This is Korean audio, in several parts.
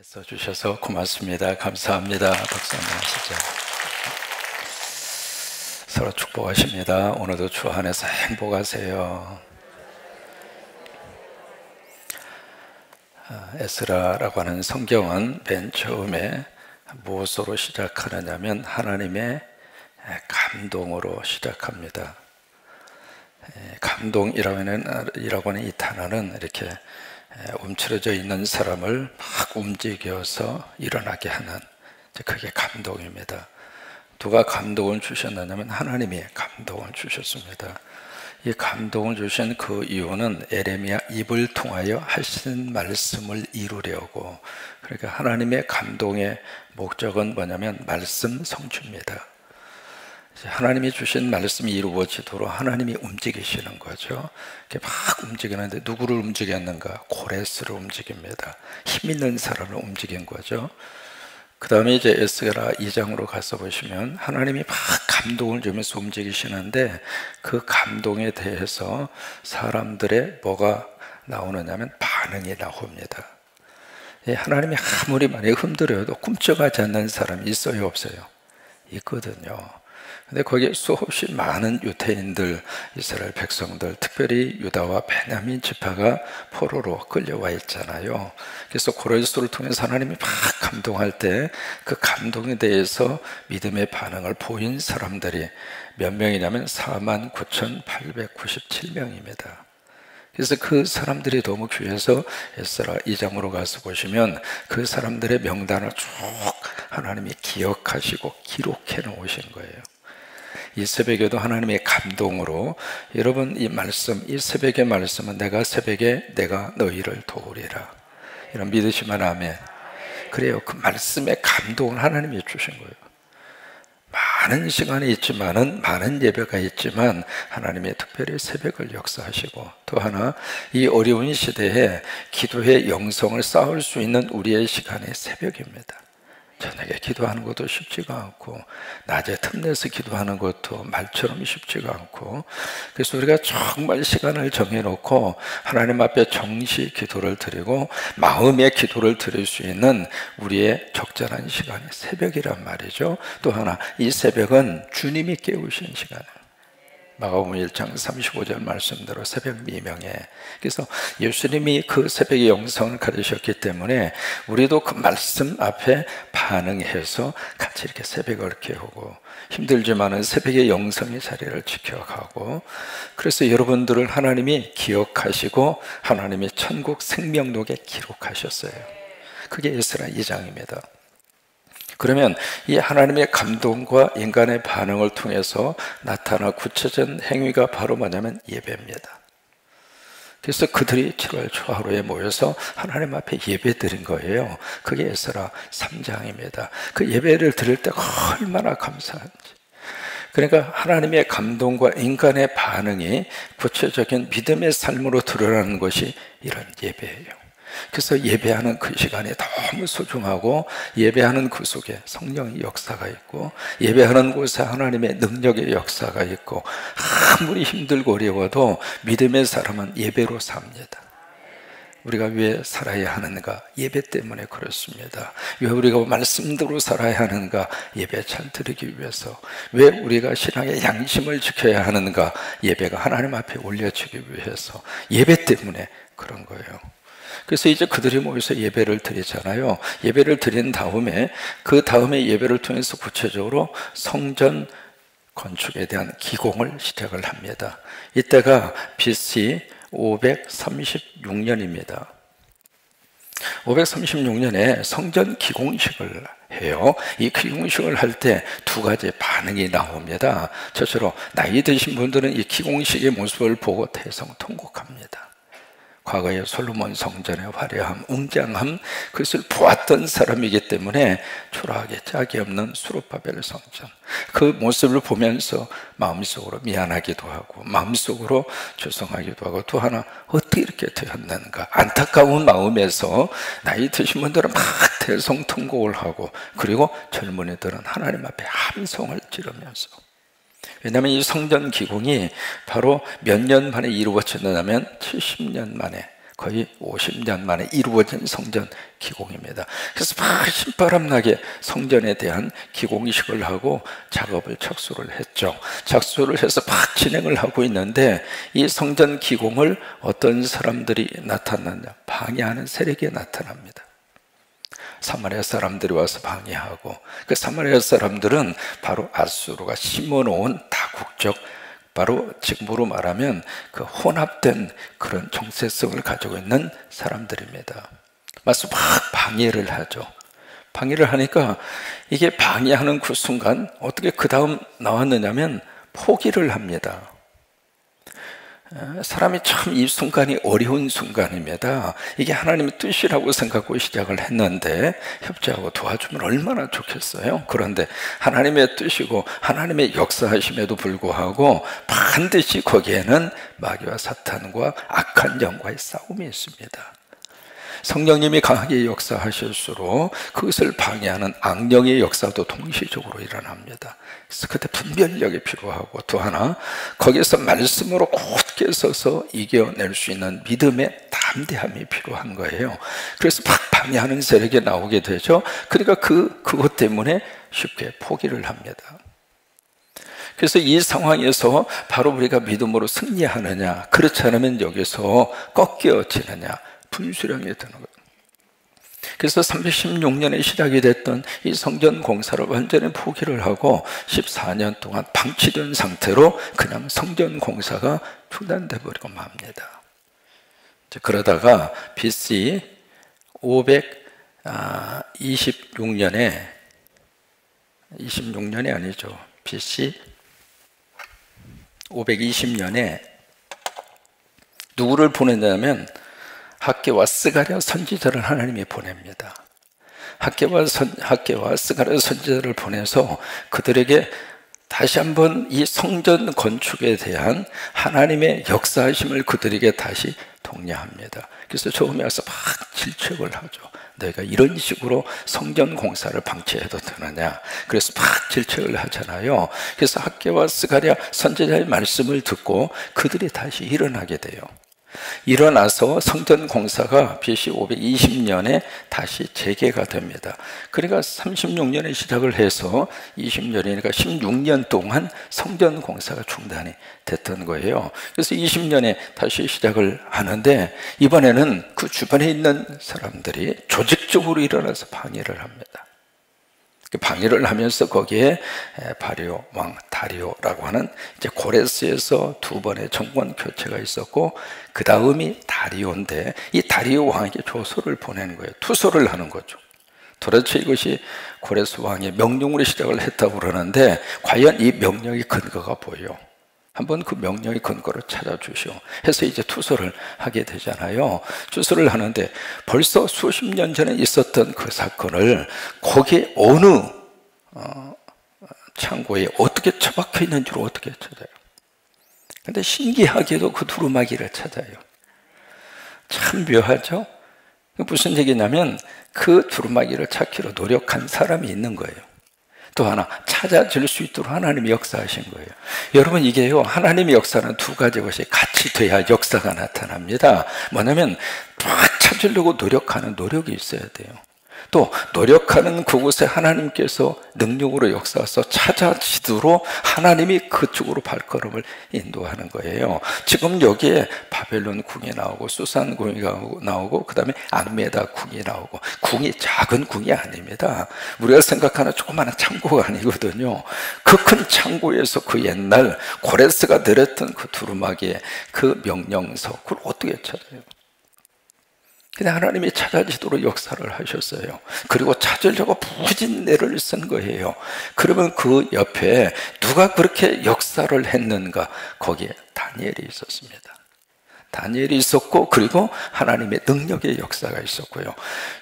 써주셔서 고맙습니다. 감사합니다. 박수 한번 하시죠. 서로 축복하십니다. 오늘도 주 안에서 행복하세요. 에스라라고 하는 성경은 맨 처음에 무엇으로 시작하느냐면 하나님의 감동으로 시작합니다. 감동이라고 하는 이 단어는 이렇게 움츠러져 있는 사람을 막 움직여서 일어나게 하는, 그게 감동입니다. 누가 감동을 주셨느냐면 하나님이 감동을 주셨습니다. 이 감동을 주신 그 이유는 에레미야 입을 통하여 하신 말씀을 이루려고. 그러니까 하나님의 감동의 목적은 뭐냐면 말씀 성취입니다. 하나님이 주신 말씀이 이루어지도록 하나님이 움직이시는 거죠. 이렇게 막 움직이는데 누구를 움직였는가? 고레스를 움직입니다. 힘 있는 사람을 움직인 거죠. 그 다음에 이제 에스라 2장으로 가서 보시면 하나님이 막 감동을 주면서 움직이시는데 그 감동에 대해서 사람들의 뭐가 나오느냐면 반응이 나옵니다. 하나님이 아무리 많이 흔들어도 꿈쩍하지 않는 사람이 있어요, 없어요? 있거든요. 근데 거기에 수없이 많은 유대인들, 이스라엘 백성들, 특별히 유다와 베냐민 지파가 포로로 끌려와 있잖아요. 그래서 고레스를 통해서 하나님이 막 감동할 때 그 감동에 대해서 믿음의 반응을 보인 사람들이 몇 명이냐면 49,897명입니다. 그래서 그 사람들이 너무 귀해서 에스라 2장으로 가서 보시면 그 사람들의 명단을 쭉 하나님이 기억하시고 기록해 놓으신 거예요. 이 새벽에도 하나님의 감동으로, 여러분 이 말씀, 이 새벽의 말씀은 내가 새벽에 내가 너희를 도우리라, 이런 믿으시면 아멘. 그래요. 그 말씀의 감동을 하나님이 주신 거예요. 많은 시간이 있지만은, 많은 예배가 있지만 하나님의 특별히 새벽을 역사하시고, 또 하나 이 어려운 시대에 기도의 영성을 쌓을 수 있는 우리의 시간이 새벽입니다. 저녁에 기도하는 것도 쉽지가 않고, 낮에 틈내서 기도하는 것도 말처럼 쉽지가 않고, 그래서 우리가 정말 시간을 정해놓고 하나님 앞에 정시 기도를 드리고 마음의 기도를 드릴 수 있는 우리의 적절한 시간이 새벽이란 말이죠. 또 하나, 이 새벽은 주님이 깨우신 시간이에요. 마가복음 1장 35절 말씀대로 새벽 미명에, 그래서 예수님이 그 새벽의 영성을 가지셨기 때문에 우리도 그 말씀 앞에 반응해서 같이 이렇게 새벽을 깨우고, 힘들지만은 새벽의 영성의 자리를 지켜가고, 그래서 여러분들을 하나님이 기억하시고 하나님이 천국 생명록에 기록하셨어요. 그게 에스라 2장입니다. 그러면 이 하나님의 감동과 인간의 반응을 통해서 나타난 구체적인 행위가 바로 뭐냐면 예배입니다. 그래서 그들이 7월 초하루에 모여서 하나님 앞에 예배 드린 거예요. 그게 에스라 3장입니다. 그 예배를 드릴 때 얼마나 감사한지. 그러니까 하나님의 감동과 인간의 반응이 구체적인 믿음의 삶으로 드러나는 것이 이런 예배예요. 그래서 예배하는 그 시간이 너무 소중하고, 예배하는 그 속에 성령의 역사가 있고, 예배하는 곳에 하나님의 능력의 역사가 있고, 아무리 힘들고 어려워도 믿음의 사람은 예배로 삽니다. 우리가 왜 살아야 하는가? 예배 때문에 그렇습니다. 왜 우리가 말씀대로 살아야 하는가? 예배 잘 드리기 위해서. 왜 우리가 신앙의 양심을 지켜야 하는가? 예배가 하나님 앞에 올려지기 위해서. 예배 때문에 그런 거예요. 그래서 이제 그들이 모여서 예배를 드리잖아요. 예배를 드린 다음에, 그 다음에 예배를 통해서 구체적으로 성전 건축에 대한 기공을 시작을 합니다. 이때가 BC 536년입니다. 536년에 성전 기공식을 해요. 이 기공식을 할 때 두 가지 반응이 나옵니다. 저처럼 나이 드신 분들은 이 기공식의 모습을 보고 대성통곡합니다. 과거의 솔로몬 성전의 화려함, 웅장함, 그것을 보았던 사람이기 때문에 초라하게 짝이 없는 수룹바벨 성전, 그 모습을 보면서 마음속으로 미안하기도 하고 마음속으로 죄송하기도 하고, 또 하나 어떻게 이렇게 되었는가 안타까운 마음에서 나이 드신 분들은 막 대성통곡을 하고, 그리고 젊은이들은 하나님 앞에 함성을 지르면서, 왜냐하면 이 성전 기공이 바로 몇 년 만에 이루어졌냐면 70년 만에 거의 50년 만에 이루어진 성전 기공입니다. 그래서 막 신바람나게 성전에 대한 기공식을 하고 작업을 착수를 했죠. 착수를 해서 막 진행을 하고 있는데 이 성전 기공을 어떤 사람들이 나타났냐? 방해하는 세력이 나타납니다. 사마리아 사람들이 와서 방해하고, 그 사마리아 사람들은 바로 아수르가 심어놓은 다국적, 바로 지금으로 말하면 그 혼합된 그런 정체성을 가지고 있는 사람들입니다. 맞서 막 방해를 하죠. 방해를 하니까 이게 방해하는 그 순간 어떻게 그 다음 나왔느냐면 포기를 합니다. 사람이 참 이 순간이 어려운 순간입니다. 이게 하나님의 뜻이라고 생각하고 시작을 했는데 협조하고 도와주면 얼마나 좋겠어요. 그런데 하나님의 뜻이고 하나님의 역사하심에도 불구하고 반드시 거기에는 마귀와 사탄과 악한 영과의 싸움이 있습니다. 성령님이 강하게 역사하실수록 그것을 방해하는 악령의 역사도 동시적으로 일어납니다. 그래서 그때 분별력이 필요하고, 또 하나 거기서 말씀으로 굳게 서서 이겨낼 수 있는 믿음의 담대함이 필요한 거예요. 그래서 막 방해하는 세력이 나오게 되죠. 그러니까 그것 때문에 쉽게 포기를 합니다. 그래서 이 상황에서 바로 우리가 믿음으로 승리하느냐, 그렇지 않으면 여기서 꺾여지느냐, 분수령이 되는 거예요. 그래서 316년에 시작이 됐던 이 성전 공사를 완전히 포기를 하고 14년 동안 방치된 상태로 그냥 성전 공사가 중단돼 버리고 맙니다. 그러다가 BC 526년에 26년이 아니죠. BC 520년에 누구를 보내냐면 학개와 스가랴 선지자를 하나님이 보냅니다. 학개와 스가랴 선지자를 보내서 그들에게 다시 한번 이 성전 건축에 대한 하나님의 역사하심을 그들에게 다시 독려합니다. 그래서 처음에 와서 막 질책을 하죠. 너희가 이런 식으로 성전 공사를 방치해도 되느냐. 그래서 막 질책을 하잖아요. 그래서 학개와 스가랴 선지자의 말씀을 듣고 그들이 다시 일어나게 돼요. 일어나서 성전 공사가 BC 520년에 다시 재개가 됩니다. 그러니까 36년에 시작을 해서 20년이니까 16년 동안 성전 공사가 중단이 됐던 거예요. 그래서 20년에 다시 시작을 하는데 이번에는 그 주변에 있는 사람들이 조직적으로 일어나서 방해를 합니다. 방해를 하면서 거기에 바리오 왕 다리오라고 하는 이제 고레스에서 두 번의 정권 교체가 있었고, 그 다음이 다리오인데 이 다리오 왕에게 조서를 보내는 거예요. 투서를 하는 거죠. 도대체 이것이 고레스 왕의 명령으로 시작을 했다고 그러는데 과연 이 명령의 근거가 뭐예요? 한번 그 명령의 근거를 찾아주시오 해서 이제 투서를 하게 되잖아요. 투서를 하는데 벌써 수십 년 전에 있었던 그 사건을 거기에 어느 창고에 어떻게 처박혀 있는지를 어떻게 찾아요? 근데 신기하게도 그 두루마기를 찾아요. 참 묘하죠? 무슨 얘기냐면 그 두루마기를 찾기로 노력한 사람이 있는 거예요. 또 하나 찾아질 수 있도록 하나님이 역사하신 거예요. 여러분, 이게요, 하나님의 역사는 두 가지 것이 같이 돼야 역사가 나타납니다. 뭐냐면 막 찾으려고 노력하는 노력이 있어야 돼요. 또 노력하는 그곳에 하나님께서 능력으로 역사해서 찾아지도록 하나님이 그쪽으로 발걸음을 인도하는 거예요. 지금 여기에 바벨론 궁이 나오고 수산 궁이 나오고 그 다음에 악메다 궁이 나오고, 궁이 작은 궁이 아닙니다. 우리가 생각하는 조그마한 창고가 아니거든요. 그 큰 창고에서 그 옛날 고레스가 내렸던 그 두루마기의 그 명령서, 그걸 어떻게 찾아요? 근데 하나님이 찾아지도록 역사를 하셨어요. 그리고 찾으려고 부진내를 쓴 거예요. 그러면 그 옆에 누가 그렇게 역사를 했는가? 거기에 다니엘이 있었습니다. 다니엘이 있었고, 그리고 하나님의 능력의 역사가 있었고요.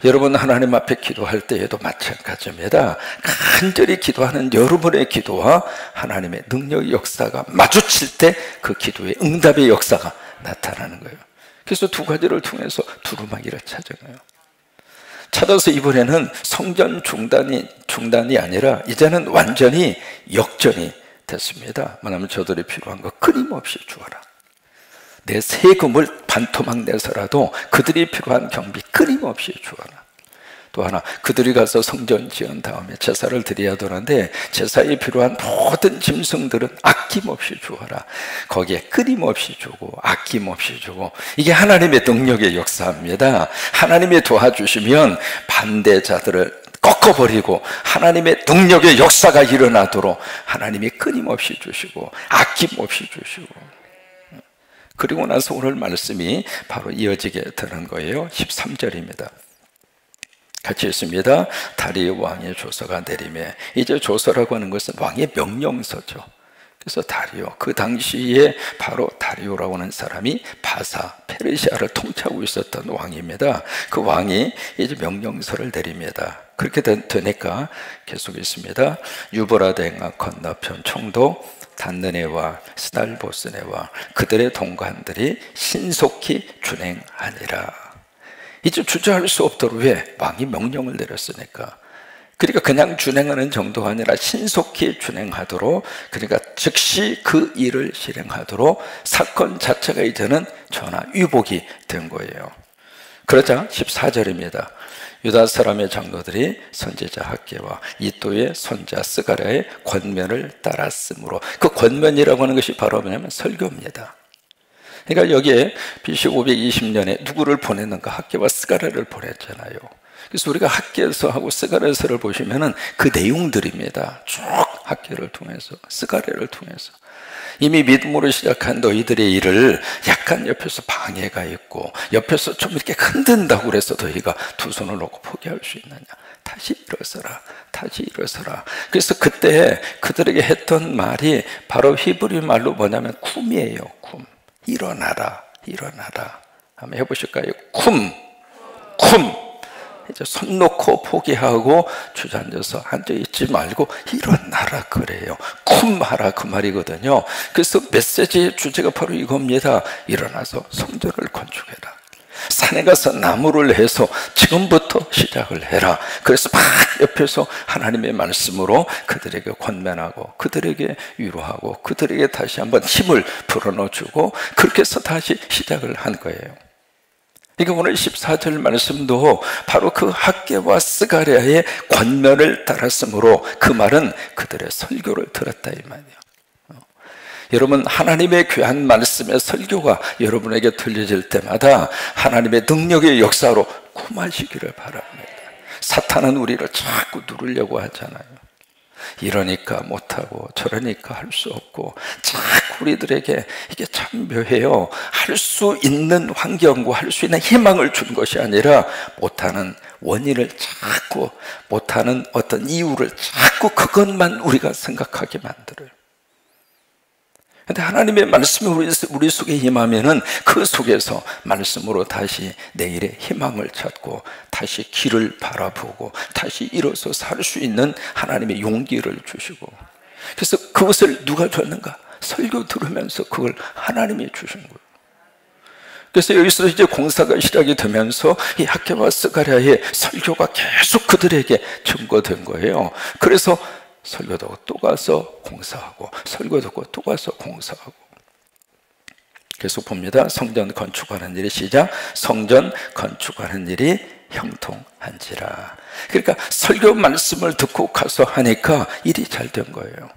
여러분, 하나님 앞에 기도할 때에도 마찬가지입니다. 간절히 기도하는 여러분의 기도와 하나님의 능력의 역사가 마주칠 때 그 기도의 응답의 역사가 나타나는 거예요. 그래서 두 가지를 통해서 두루마기를 찾아가요. 찾아서 이번에는 성전 중단이 아니라 이제는 완전히 역전이 됐습니다. 뭐냐면 저들이 필요한 거 끊임없이 주어라. 내 세금을 반토막 내서라도 그들이 필요한 경비 끊임없이 주어라. 또 하나, 그들이 가서 성전 지은 다음에 제사를 드려야 되는데 제사에 필요한 모든 짐승들은 아낌없이 주어라. 거기에 끊임없이 주고 아낌없이 주고, 이게 하나님의 능력의 역사입니다. 하나님이 도와주시면 반대자들을 꺾어버리고 하나님의 능력의 역사가 일어나도록 하나님이 끊임없이 주시고 아낌없이 주시고. 그리고 나서 오늘 말씀이 바로 이어지게 되는 거예요. 13절입니다. 같이 읽습니다. 다리오 왕의 조서가 내림에, 이제 조서라고 하는 것은 왕의 명령서죠. 그래서 다리오, 그 당시에 바로 다리오라고 하는 사람이 바사, 페르시아를 통치하고 있었던 왕입니다. 그 왕이 이제 명령서를 내립니다. 그렇게 되니까 계속 있습니다. 유브라데강 건너편 총독 단느네와 스달보스네와 그들의 동관들이 신속히 준행하니라. 이제 주저할 수 없도록, 왜? 왕이 명령을 내렸으니까. 그러니까 그냥 준행하는 정도가 아니라 신속히 준행하도록, 그러니까 즉시 그 일을 실행하도록 사건 자체가 이제는 전화위복이 된 거예요. 그러자 14절입니다. 유다 사람의 장로들이 선지자 학개와 이또의 손자 스가랴의 권면을 따랐으므로, 그 권면이라고 하는 것이 바로 뭐냐면 설교입니다. 그러니까 여기에 BC 520년에 누구를 보냈는가? 학개와 스가랴를 보냈잖아요. 그래서 우리가 학개서하고 스가랴서를 보시면은 그 내용들입니다. 쭉 학개를 통해서, 스가랴를 통해서. 이미 믿음으로 시작한 너희들의 일을 약간 옆에서 방해가 있고 옆에서 좀 이렇게 흔든다고 그래서 너희가 두 손을 놓고 포기할 수 있느냐? 다시 일어서라, 다시 일어서라. 그래서 그때 그들에게 했던 말이 바로 히브리 말로 뭐냐면 쿰이에요. 쿰. 일어나라, 일어나라. 한번 해보실까요? 쿰, 쿰. 이제 손 놓고 포기하고 주저앉아서 앉아있지 말고 일어나라 그래요. 쿰하라 그 말이거든요. 그래서 메시지의 주제가 바로 이겁니다. 일어나서 성전을 건축해라. 산에 가서 나무를 해서 지금부터 시작을 해라. 그래서 막 옆에서 하나님의 말씀으로 그들에게 권면하고 그들에게 위로하고 그들에게 다시 한번 힘을 불어넣어주고, 그렇게 해서 다시 시작을 한 거예요. 그러니까 오늘 14절 말씀도 바로 그 학개와 스가랴의 권면을 따랐으므로, 그 말은 그들의 설교를 들었다 이 말이에요. 여러분, 하나님의 귀한 말씀의 설교가 여러분에게 들려질 때마다 하나님의 능력의 역사로 쿰하시기를 바랍니다. 사탄은 우리를 자꾸 누르려고 하잖아요. 이러니까 못하고 저러니까 할 수 없고, 자꾸 우리들에게 이게 참 묘해요. 할 수 있는 환경과 할 수 있는 희망을 준 것이 아니라 못하는 원인을 자꾸, 못하는 어떤 이유를 자꾸 그것만 우리가 생각하게 만들어요. 근데 하나님의 말씀이 우리 속에 임하면은 그 속에서 말씀으로 다시 내일의 희망을 찾고 다시 길을 바라보고 다시 일어서 살 수 있는 하나님의 용기를 주시고, 그래서 그것을 누가 줬는가? 설교 들으면서 그걸 하나님이 주신 거예요. 그래서 여기서 이제 공사가 시작이 되면서 이 학개와 스가랴의 설교가 계속 그들에게 증거된 거예요. 그래서 설교 듣고 또 가서 공사하고, 설교 듣고 또 가서 공사하고. 계속 봅니다. 성전 건축하는 일이 시작. 성전 건축하는 일이 형통한지라. 그러니까 설교 말씀을 듣고 가서 하니까 일이 잘 된 거예요.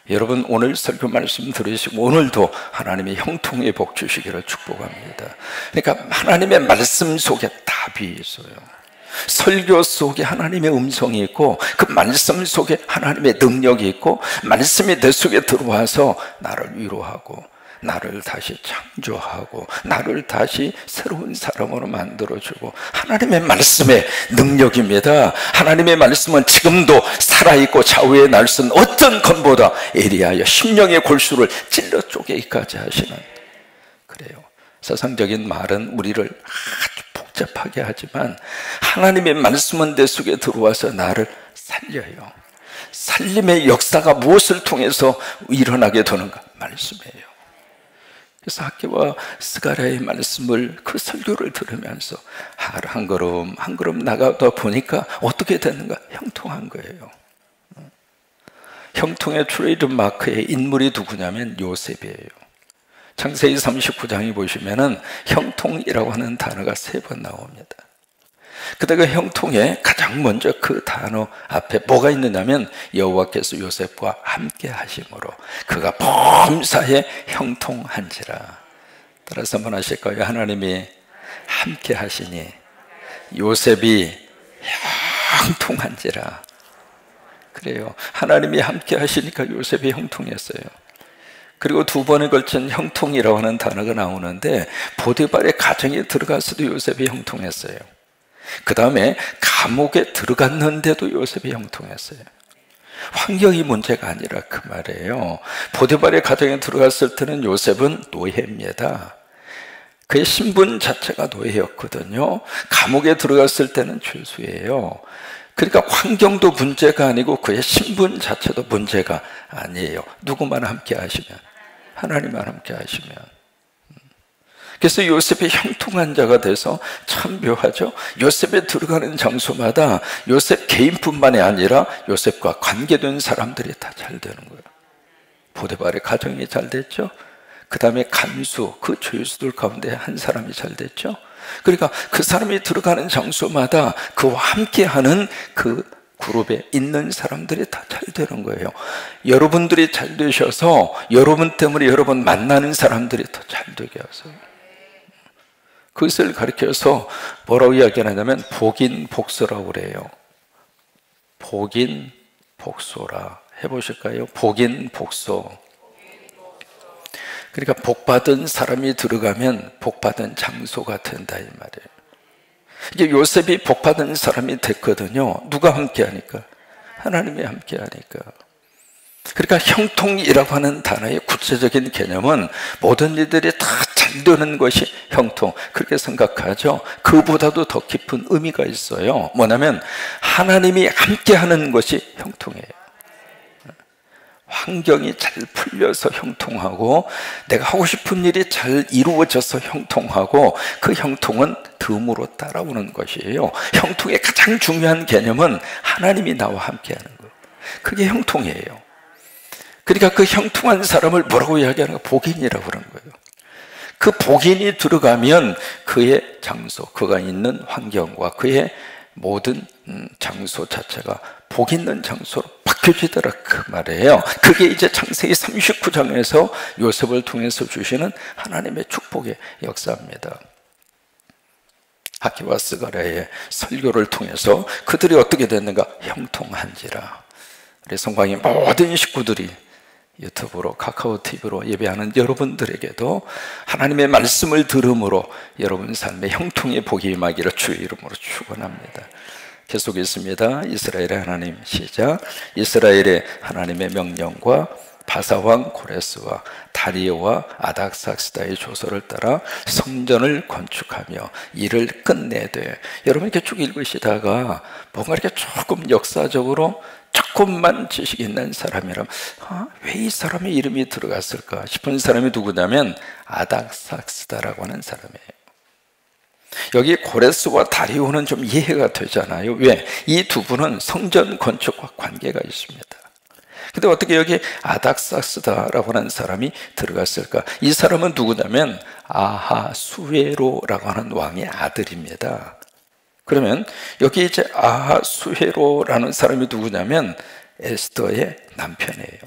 여러분, 오늘 설교 말씀 들으시고 오늘도 하나님의 형통의 복 주시기를 축복합니다. 그러니까 하나님의 말씀 속에 답이 있어요. 설교 속에 하나님의 음성이 있고 그 말씀 속에 하나님의 능력이 있고, 말씀이 내 속에 들어와서 나를 위로하고 나를 다시 창조하고 나를 다시 새로운 사람으로 만들어주고, 하나님의 말씀의 능력입니다. 하나님의 말씀은 지금도 살아있고 좌우에 날선 어떤 검보다 예리하여 심령의 골수를 찔러 쪼개기까지 하시는, 그래요. 세상적인 말은 우리를 아주 복잡하게 하지만 하나님의 말씀은 내 속에 들어와서 나를 살려요. 살림의 역사가 무엇을 통해서 일어나게 되는가? 말씀이에요. 그래서 학개와 스가랴의 말씀을, 그 설교를 들으면서 한 걸음 한 걸음 나가다 보니까 어떻게 되는가? 형통한 거예요. 형통의 트레이드 마크의 인물이 누구냐면 요셉이에요. 창세기 39장에 보시면은 형통이라고 하는 단어가 3번 나옵니다. 그때 그 형통에 가장 먼저 그 단어 앞에 뭐가 있느냐면 여호와께서 요셉과 함께 하심으로 그가 범사에 형통한지라. 따라서 한번 하실까요? 하나님이 함께 하시니 요셉이 형통한지라. 그래요. 하나님이 함께 하시니까 요셉이 형통했어요. 그리고 2번에 걸친 형통이라고 하는 단어가 나오는데 보디발의 가정에 들어갔어도 요셉이 형통했어요. 그 다음에 감옥에 들어갔는데도 요셉이 형통했어요. 환경이 문제가 아니라 그 말이에요. 보디발의 가정에 들어갔을 때는 요셉은 노예입니다. 그의 신분 자체가 노예였거든요. 감옥에 들어갔을 때는 죄수예요. 그러니까 환경도 문제가 아니고 그의 신분 자체도 문제가 아니에요. 누구만 함께 하시면, 하나님만 함께 하시면. 그래서 요셉이 형통한 자가 돼서 참 묘하죠. 요셉에 들어가는 장소마다 요셉 개인뿐만이 아니라 요셉과 관계된 사람들이 다 잘 되는 거예요. 보디발의 가정이 잘 됐죠. 그 다음에 간수, 그 죄수들 가운데 한 사람이 잘 됐죠. 그러니까 그 사람이 들어가는 장소마다 그와 함께하는 그 그룹에 있는 사람들이 다 잘 되는 거예요. 여러분들이 잘 되셔서 여러분 때문에 여러분 만나는 사람들이 더 잘 되게 하세요. 그것을 가리켜서 뭐라고 이야기하냐면 복인복소라고 그래요. 복인복소라. 해보실까요? 복인복소. 그러니까 복받은 사람이 들어가면 복받은 장소가 된다 이 말이에요. 이게 요셉이 복받은 사람이 됐거든요. 누가 함께 하니까? 하나님이 함께 하니까. 그러니까 형통이라고 하는 단어의 구체적인 개념은 모든 일들이 다 잘 되는 것이 형통, 그렇게 생각하죠. 그보다도 더 깊은 의미가 있어요. 뭐냐면 하나님이 함께 하는 것이 형통이에요. 환경이 잘 풀려서 형통하고 내가 하고 싶은 일이 잘 이루어져서 형통하고 그 형통은 덤으로 따라오는 것이에요. 형통의 가장 중요한 개념은 하나님이 나와 함께하는 거예요. 그게 형통이에요. 그러니까 그 형통한 사람을 뭐라고 이야기하는가? 복인이라고 그러는 거예요. 그 복인이 들어가면 그의 장소, 그가 있는 환경과 그의 모든 장소 자체가 복 있는 장소로 바뀌어지더라 그 말이에요. 그게 이제 창세기 39장에서 요셉을 통해서 주시는 하나님의 축복의 역사입니다. 하기와 스가랴의 설교를 통해서 그들이 어떻게 됐는가? 형통한지라. 우리 성광의 모든 식구들이 유튜브로, 카카오 TV로 예배하는 여러분들에게도 하나님의 말씀을 들음으로 여러분 삶에 형통의 복이 임하기를 주의 이름으로 축원합니다. 계속했습니다. 이스라엘의 하나님, 시작. 이스라엘의 하나님의 명령과 바사왕 고레스와 다리오와 아닥삭스다의 조서를 따라 성전을 건축하며 일을 끝내되. 여러분 이렇게 쭉 읽으시다가 뭔가 이렇게 조금 역사적으로 조금만 지식 있는 사람이라면 왜 이 사람의 이름이 들어갔을까 싶은 사람이 누구냐면 아닥삭스다라고 하는 사람이에요. 여기 고레스와 다리오는 좀 이해가 되잖아요. 왜? 이 두 분은 성전 건축과 관계가 있습니다. 근데 어떻게 여기 아닥삭스다라고 하는 사람이 들어갔을까? 이 사람은 누구냐면 아하수에로라고 하는 왕의 아들입니다. 그러면 여기 이제 아하수에로라는 사람이 누구냐면 에스더의 남편이에요.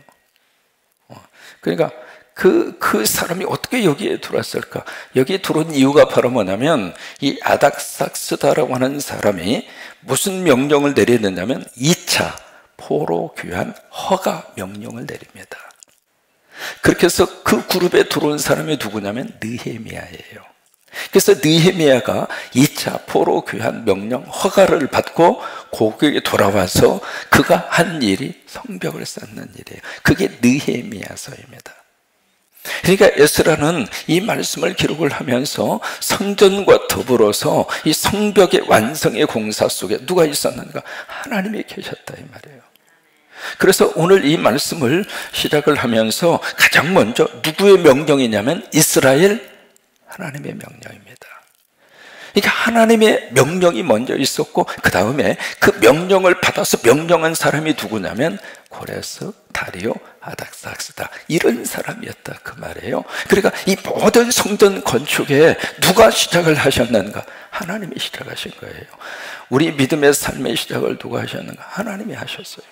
그러니까 그 사람이 어떻게 여기에 들어왔을까? 여기에 들어온 이유가 바로 뭐냐면 이 아닥삭스다라고 하는 사람이 무슨 명령을 내렸느냐면 2차 포로 귀환 허가 명령을 내립니다. 그렇게 해서 그 그룹에 들어온 사람이 누구냐면 느헤미야예요. 그래서 느헤미야가 2차 포로 귀환 명령 허가를 받고 고국에 돌아와서 그가 한 일이 성벽을 쌓는 일이에요. 그게 느헤미야서입니다. 그러니까 에스라는 이 말씀을 기록을 하면서 성전과 더불어서 이 성벽의 완성의 공사 속에 누가 있었는가? 하나님이 계셨다 이 말이에요. 그래서 오늘 이 말씀을 시작을 하면서 가장 먼저 누구의 명령이냐면 이스라엘 하나님의 명령입니다. 이게 하나님의 명령이 먼저 있었고, 그 다음에 그 명령을 받아서 명령한 사람이 누구냐면 고레스, 다리오, 아닥삭스다, 이런 사람이었다 그 말이에요. 그러니까 이 모든 성전 건축에 누가 시작을 하셨는가? 하나님이 시작하신 거예요. 우리 믿음의 삶의 시작을 누가 하셨는가? 하나님이 하셨어요.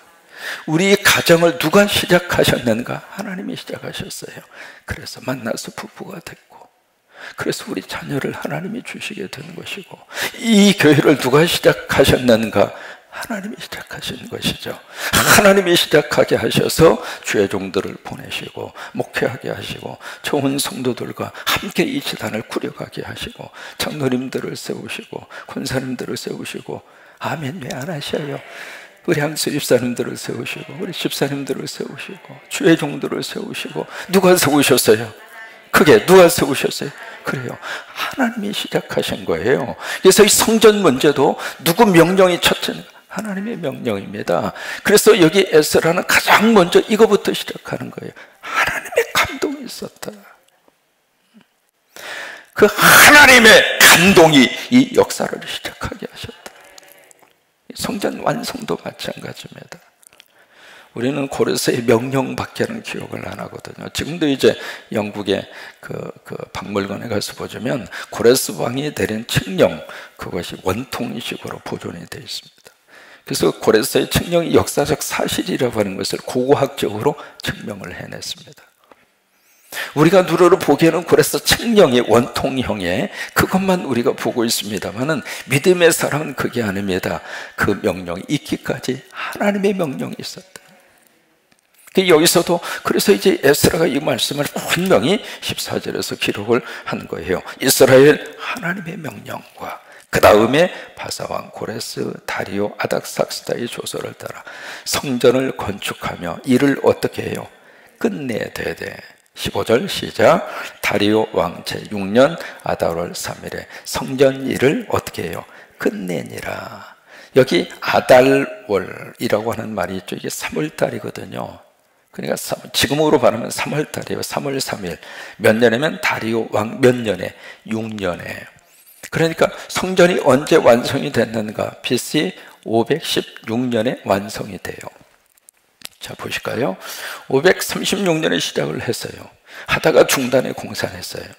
우리 가정을 누가 시작하셨는가? 하나님이 시작하셨어요. 그래서 만나서 부부가 됐고, 그래서 우리 자녀를 하나님이 주시게 된 것이고, 이 교회를 누가 시작하셨는가? 하나님이 시작하신 것이죠. 하나님이 시작하게 하셔서 주의 종들을 보내시고 목회하게 하시고 좋은 성도들과 함께 이 지단을 꾸려가게 하시고 장로님들을 세우시고 권사님들을 세우시고, 아멘 왜 안 하셔요? 우리 함수 집사님들을 세우시고 우리 집사님들을 세우시고 주의 종들을 세우시고. 누가 세우셨어요? 크게 누가 세우셨어요? 그래요, 하나님이 시작하신 거예요. 그래서 이 성전 문제도 누구 명령이 첫째인가? 하나님의 명령입니다. 그래서 여기 에스라는 가장 먼저 이거부터 시작하는 거예요. 하나님의 감동이 있었다. 그 하나님의 감동이 이 역사를 시작하게 하셨다. 성전 완성도 마찬가지입니다. 우리는 고레스의 명령밖에는 기억을 안 하거든요. 지금도 이제 영국의 그 박물관에 가서 보자면 고레스 왕이 내린 칙령, 그것이 원통식으로 보존이 되어 있습니다. 그래서 고레스의 칙령이 역사적 사실이라고 하는 것을 고고학적으로 증명을 해냈습니다. 우리가 누르르 보기에는 고레스 칙령의 원통형에 그것만 우리가 보고 있습니다만은 믿음의 사람은 그게 아닙니다. 그 명령이 있기까지 하나님의 명령이 있었다. 여기서도 그래서 이제 에스라가 이 말씀을 분명히 14절에서 기록을 한 거예요. 이스라엘 하나님의 명령과 그 다음에 바사왕 고레스, 다리오, 아닥삭스다의 조서를 따라 성전을 건축하며 이를 어떻게 해요? 끝내야 돼. 15절 시작. 다리오 왕 제6년 아달월 3일에 성전 일을 어떻게 해요? 끝내니라. 여기 아달월이라고 하는 말이 있죠. 이게 3월달이거든요. 그러니까 지금으로 말하면 3월달이에요. 3월 3일. 몇 년이면 다리오 왕 몇 년에? 6년에. 그러니까 성전이 언제 완성이 됐는가? BC 516년에 완성이 돼요. 자, 보실까요? 536년에 시작을 했어요. 하다가 중단했어요.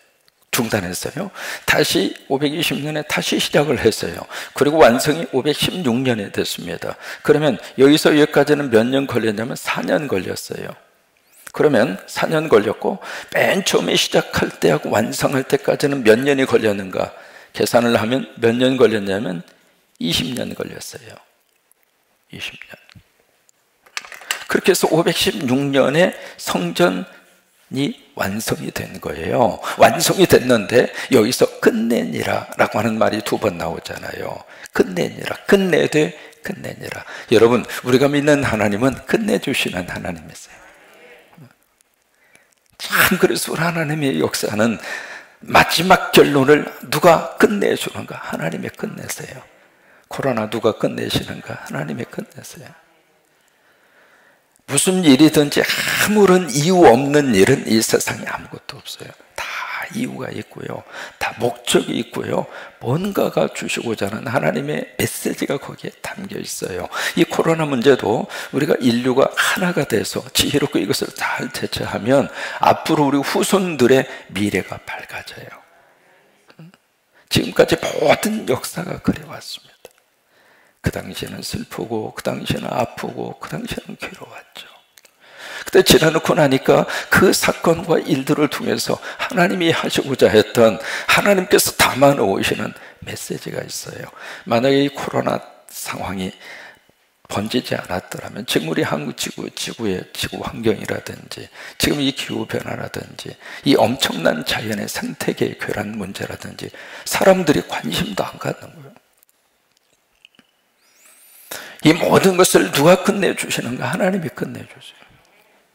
다시 520년에 다시 시작을 했어요. 그리고 완성이 516년에 됐습니다. 그러면 여기서 여기까지는 몇 년 걸렸냐면 4년 걸렸어요. 그러면 4년 걸렸고 맨 처음에 시작할 때하고 완성할 때까지는 몇 년이 걸렸는가? 계산을 하면 몇 년 걸렸냐면 20년 걸렸어요. 20년. 그렇게 해서 516년에 성전이 완성이 된 거예요. 완성이 됐는데 여기서 끝내니라 라고 하는 말이 2번 나오잖아요. 끝내니라, 끝내되 끝내니라. 여러분, 우리가 믿는 하나님은 끝내주시는 하나님이세요. 참, 그래서 하나님의 역사는 마지막 결론을 누가 끝내주는가? 하나님이 끝내세요. 코로나 누가 끝내시는가? 하나님이 끝내세요. 무슨 일이든지 아무런 이유 없는 일은 이 세상에 아무것도 없어요. 다 이유가 있고요, 다 목적이 있고요, 뭔가가 주시고자 하는 하나님의 메시지가 거기에 담겨 있어요. 이 코로나 문제도 우리가 인류가 하나가 돼서 지혜롭게 이것을 잘 대처하면 앞으로 우리 후손들의 미래가 밝아져요. 지금까지 모든 역사가 그래왔습니다. 그 당시에는 슬프고, 그 당시에는 아프고, 그 당시에는 괴로웠죠. 그때 지나놓고 나니까 그 사건과 일들을 통해서 하나님이 하시고자 했던, 하나님께서 담아 놓으시는 메시지가 있어요. 만약에 이 코로나 상황이 번지지 않았더라면 지금 우리 한국 지구의 지구 환경이라든지 지금 이 기후 변화라든지 이 엄청난 자연의 생태계의 교란 문제라든지 사람들이 관심도 안 갖는 거예요. 이 모든 것을 누가 끝내주시는가? 하나님이 끝내주세요.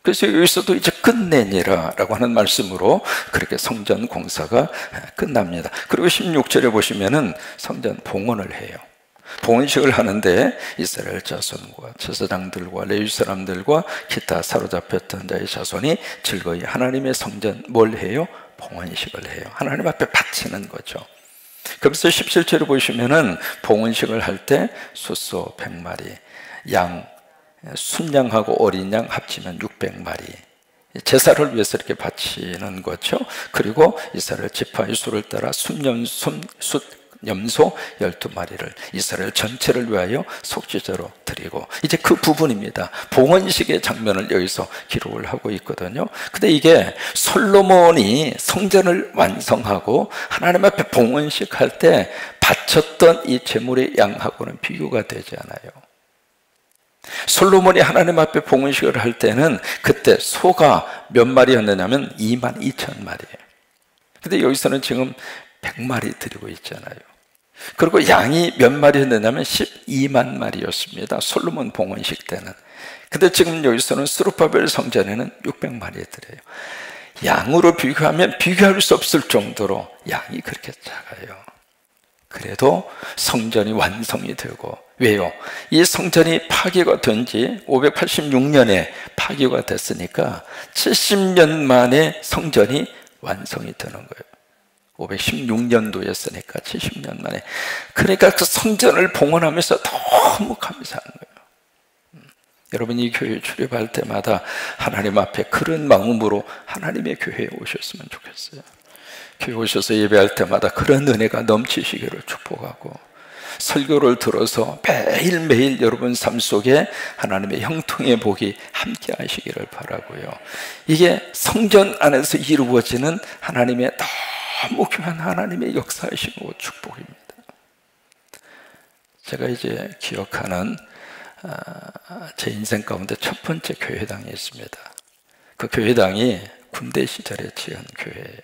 그래서 여기서도 이제 끝내니라 라고 하는 말씀으로 그렇게 성전 공사가 끝납니다. 그리고 16절에 보시면은 성전 봉헌을 해요. 봉헌식을 하는데 이스라엘 자손과 제사장들과 레위 사람들과 기타 사로잡혔던 자의 자손이 즐거이 하나님의 성전 뭘 해요? 봉헌식을 해요. 하나님 앞에 바치는 거죠. 그래서 17절에 보시면은 봉헌식을 할 때 숫소 100마리, 양, 순양하고 어린 양 합치면 600마리. 제사를 위해서 이렇게 바치는 거죠. 그리고 이스라엘 지파의 수를 따라 염소 12마리를 이스라엘 전체를 위하여 속죄제로 드리고, 이제 그 부분입니다. 봉헌식의 장면을 여기서 기록을 하고 있거든요. 근데 이게 솔로몬이 성전을 완성하고 하나님 앞에 봉헌식 할 때 바쳤던 이 제물의 양하고는 비교가 되지 않아요. 솔로몬이 하나님 앞에 봉헌식을 할 때는 그때 소가 몇 마리였느냐면 22,000마리예요. 근데 여기서는 지금 100마리 드리고 있잖아요. 그리고 양이 몇 마리였느냐면 12만 마리였습니다. 솔로몬 봉헌식 때는. 근데 지금 여기서는 스룹바벨 성전에는 600마리 드려요. 양으로 비교하면 비교할 수 없을 정도로 양이 그렇게 작아요. 그래도 성전이 완성이 되고, 왜요? 이 성전이 파괴가 된 지 586년에 파괴가 됐으니까 70년 만에 성전이 완성이 되는 거예요. 516년도였으니까 70년 만에. 그러니까 그 성전을 봉헌하면서 너무 감사한 거예요. 여러분, 이 교회에 출입할 때마다 하나님 앞에 그런 마음으로 하나님의 교회에 오셨으면 좋겠어요. 교회 오셔서 예배할 때마다 그런 은혜가 넘치시기를 축복하고, 설교를 들어서 매일매일 여러분 삶 속에 하나님의 형통의 복이 함께 하시기를 바라고요. 이게 성전 안에서 이루어지는 하나님의 너무 귀한 하나님의 역사이시고 축복입니다. 제가 이제 기억하는 제 인생 가운데 첫 번째 교회당이 있습니다. 그 교회당이 군대 시절에 지은 교회예요.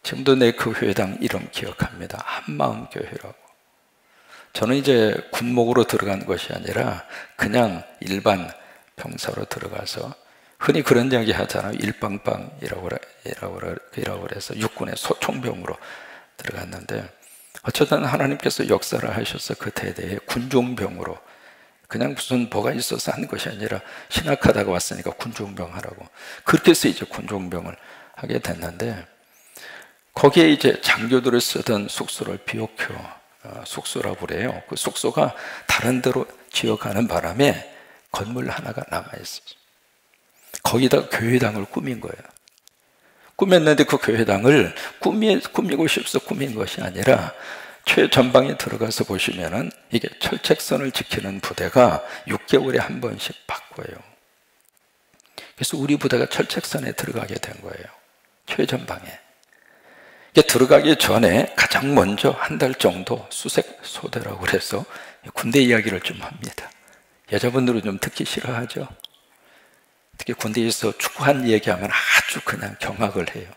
지금도 내 그 교회당 이름 기억합니다. 한마음교회라고. 저는 이제 군목으로 들어간 것이 아니라 그냥 일반 병사로 들어가서, 흔히 그런 이야기 하잖아요. 일빵빵이라고 해서 육군의 소총병으로 들어갔는데, 어쩌다 하나님께서 역사를 하셔서 그 대대에 군종병으로, 그냥 무슨 뭐가 있어서 한 것이 아니라 신학하다가 왔으니까 군종병 하라고, 그렇게 해서 이제 군종병을 하게 됐는데, 거기에 이제 장교들을 쓰던 숙소를 비옥효 숙소라고 그래요. 그 숙소가 다른 데로 지어가는 바람에 건물 하나가 남아있어요. 거기다 교회당을 꾸민 거예요. 꾸몄는데 그 교회당을 꾸미고 싶어서 꾸민 것이 아니라, 최전방에 들어가서 보시면은 이게 철책선을 지키는 부대가 6개월에 한 번씩 바꿔요. 그래서 우리 부대가 철책선에 들어가게 된 거예요. 최전방에. 이게 들어가기 전에 가장 먼저 한 달 정도 수색 소대라고 그래서 군대 이야기를 좀 합니다. 여자분들은 좀 듣기 싫어하죠. 특히 군대에서 축구한 얘기하면 아주 그냥 경악을 해요.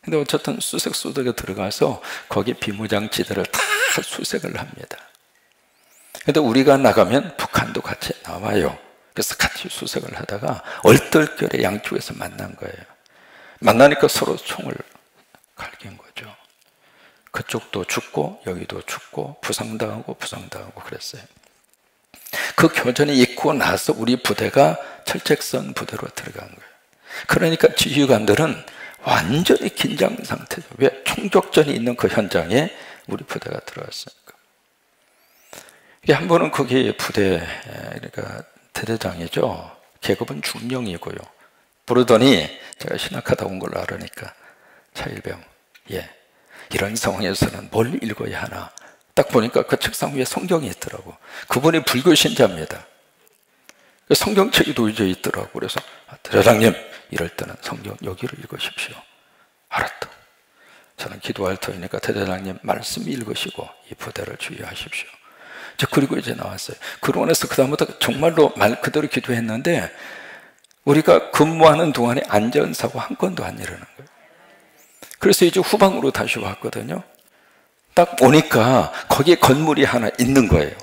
근데 어쨌든 수색 소대가 들어가서 거기 비무장지대를 다 수색을 합니다. 근데 우리가 나가면 북한도 같이 나와요. 그래서 같이 수색을 하다가 얼떨결에 양쪽에서 만난 거예요. 만나니까 서로 총을 갈긴 거죠. 그쪽도 죽고 여기도 죽고 부상당하고 그랬어요. 그 교전이 있고 나서 우리 부대가 철책선 부대로 들어간 거예요. 그러니까 지휘관들은 완전히 긴장 상태죠. 왜? 총격전이 있는 그 현장에 우리 부대가 들어왔으니까. 이게 한 번은 거기 부대, 그러니까 대대장이죠. 계급은 중령이고요. 부르더니 제가 신학하다 온 걸로 알으니까, 차일병, 이런 상황에서는 뭘 읽어야 하나. 딱 보니까 그 책상 위에 성경이 있더라고. 그분이 불교 신자입니다. 성경책이 놓여져 있더라고. 그래서, 대장님, 이럴 때는 성경 여기를 읽으십시오. 알았다. 저는 기도할 터이니까 대장님 말씀 읽으시고 이 부대를 주의하십시오. 그리고 이제 나왔어요. 그러고 나서 그 다음부터 정말로 말 그대로 기도했는데, 우리가 근무하는 동안에 안전사고 한 건도 안 일어난 거예요. 그래서 이제 후방으로 다시 왔거든요. 딱 오니까 거기에 건물이 하나 있는 거예요.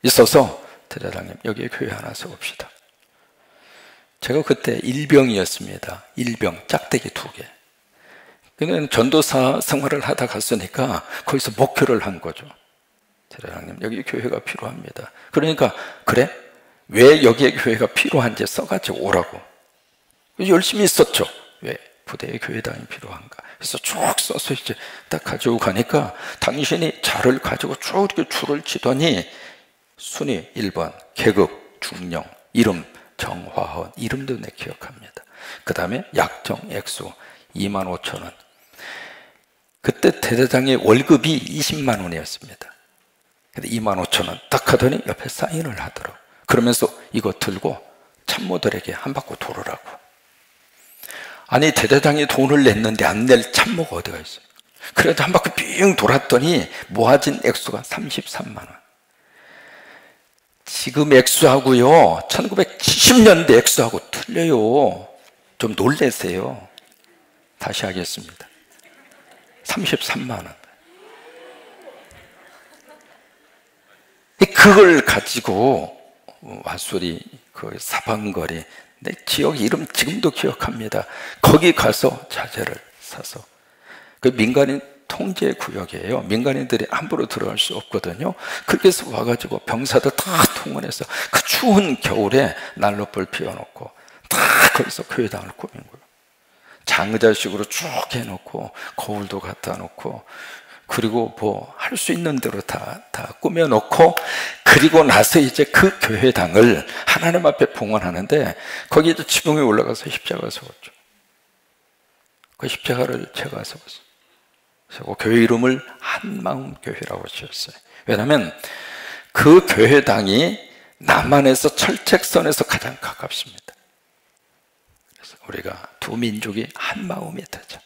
있어서, 대장님, 여기에 교회 하나 세웁시다. 제가 그때 일병이었습니다. 일병, 짝대기 2개. 그냥 전도사 생활을 하다 갔으니까 거기서 목표를 한 거죠. 대장님, 여기 교회가 필요합니다. 그러니까, 그래? 왜 여기에 교회가 필요한지 써가지고 오라고. 열심히 썼죠. 왜? 부대에 교회당이 필요한가? 그래서 쭉 써서 이제 딱 가지고 가니까 당신이 자를 가지고 쭉 이렇게 줄을 치더니 순위 1번 계급, 중령, 이름, 정화헌, 이름도 내 기억합니다. 그 다음에 약정, 액수 25,000원. 그때 대대장의 월급이 20만 원이었습니다. 근데 25,000원 딱 하더니 옆에 사인을 하더라고. 그러면서 이거 들고 참모들에게 한 바퀴 돌으라고. 아니 대대장이 돈을 냈는데 안 낼 참모가 어디가 있어요? 그래도 한 바퀴 빙 돌았더니 모아진 액수가 33만 원. 지금 액수하고요 1970년대 액수하고 틀려요. 좀 놀라세요. 다시 하겠습니다. 33만 원. 그걸 가지고 와수리 그 사방거리, 내 지역 이름 지금도 기억합니다. 거기 가서 자재를 사서, 그 민간인 통제 구역이에요. 민간인들이 함부로 들어갈 수 없거든요. 그렇게 해서 와가지고 병사들 다 통원해서 그 추운 겨울에 난로불 피워놓고 다 거기서 교회당을 꾸민 거예요. 장의자식으로 쭉 해놓고 거울도 갖다 놓고, 그리고 뭐 할 수 있는 대로 다 꾸며놓고, 그리고 나서 이제 그 교회당을 하나님 앞에 봉헌하는데 거기 이제 지붕에 올라가서 십자가 세웠죠. 그 십자가를 제가 세웠어요. 그리고 교회 이름을 한마음교회라고 지었어요. 왜냐하면 그 교회당이 남한에서 철책선에서 가장 가깝습니다. 그래서 우리가 두 민족이 한 마음이 되자,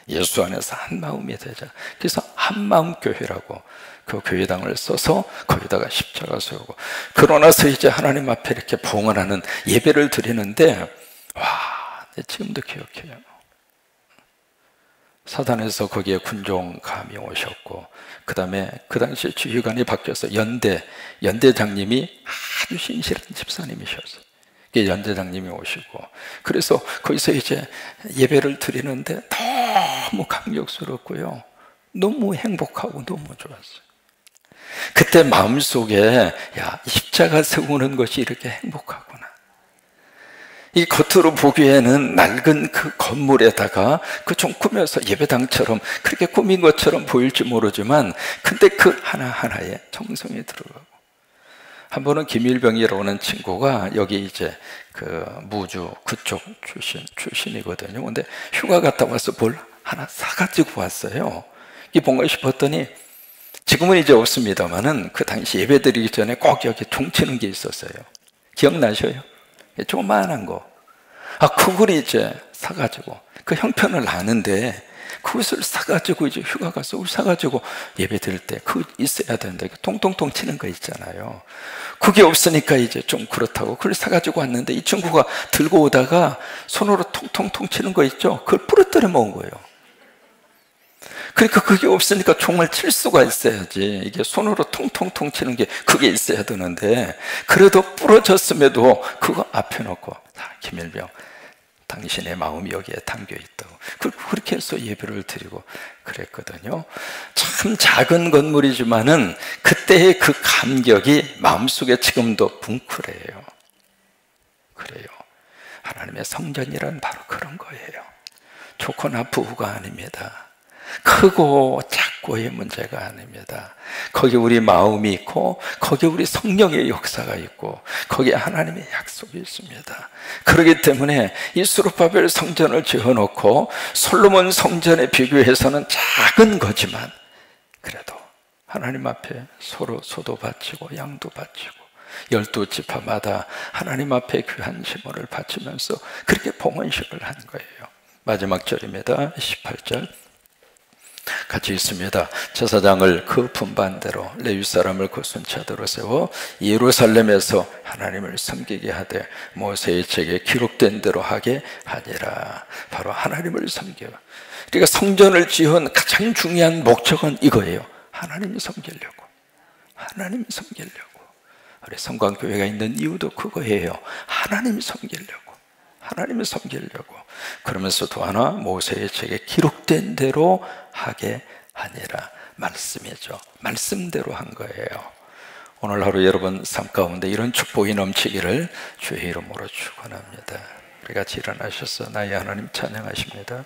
예수 안에서 한 마음이 되자, 그래서 한마음교회라고 그 교회당을 써서 거기다가 십자가 세우고, 그러나서 이제 하나님 앞에 이렇게 봉헌하는 예배를 드리는데, 와, 지금도 기억해요. 사단에서 거기에 군종감이 오셨고, 그 다음에 그 당시에 지휘관이 바뀌어서 연대장님이 아주 신실한 집사님이셨어요. 연대장님이 오시고, 그래서 거기서 이제 예배를 드리는데 너무 감격스럽고요, 너무 행복하고 너무 좋았어요. 그때 마음속에, 야, 십자가 세우는 것이 이렇게 행복하구나. 이 겉으로 보기에는 낡은 그 건물에다가 그 좀 꾸며서 예배당처럼 그렇게 꾸민 것처럼 보일지 모르지만, 근데 그 하나하나에 정성이 들어가고. 한 번은 김일병이라고 하는 친구가 여기 이제 그 무주 그쪽 출신이거든요. 근데 휴가 갔다 와서 뭘 하나 사가지고 왔어요. 이게 뭔가 싶었더니, 지금은 이제 없습니다만은 그 당시 예배 드리기 전에 꼭 여기 종 치는 게 있었어요. 기억나셔요? 조그만한 거. 그걸 이제 사가지고, 그 형편을 아는데 그것을 사가지고 이제 휴가 가서 사가지고 예배 드릴 때 그거 있어야 되는데, 통통통 치는 거 있잖아요. 그게 없으니까 이제 좀 그렇다고 그걸 사가지고 왔는데, 이 친구가 들고 오다가 손으로 통통통 치는 거 있죠? 그걸 부러뜨려 먹은 거예요. 그러니까 그게 없으니까 총을 칠 수가 있어야지. 이게 손으로 통통통 치는 게 그게 있어야 되는데, 그래도 부러졌음에도 그거 앞에 놓고, 김일병, 당신의 마음이 여기에 담겨 있다고. 그렇게 해서 예배를 드리고 그랬거든요. 참 작은 건물이지만은 그때의 그 감격이 마음속에 지금도 뭉클해요. 그래요. 하나님의 성전이란 바로 그런 거예요. 좋거나 부가 아닙니다. 크고 작고의 문제가 아닙니다. 거기 우리 마음이 있고, 거기 우리 성령의 역사가 있고, 거기에 하나님의 약속이 있습니다. 그렇기 때문에 이 스룹바벨 성전을 지어놓고 솔로몬 성전에 비교해서는 작은 거지만, 그래도 하나님 앞에 서로 소도 바치고 양도 바치고 12지파마다 하나님 앞에 귀한 제물을 바치면서 그렇게 봉헌식을 한 거예요. 마지막 절입니다. 18절 같이 있습니다. 제사장을 그 분반대로 레위 사람을 그 순차대로 세워 예루살렘에서 하나님을 섬기게 하되 모세의 책에 기록된 대로 하게 하니라. 바로 하나님을 섬겨. 그러니까 성전을 지은 가장 중요한 목적은 이거예요. 하나님을 섬기려고. 하나님을 섬기려고. 우리 성광교회가 있는 이유도 그거예요. 하나님을 섬기려고. 하나님을 섬기려고. 그러면서 또 하나, 모세의 책에 기록된 대로 하게 하니라. 말씀이죠. 말씀대로 한 거예요. 오늘 하루 여러분 삶 가운데 이런 축복이 넘치기를 주의 이름으로 축원합니다. 우리 같이 일어나셔서 나의 하나님 찬양하십니다.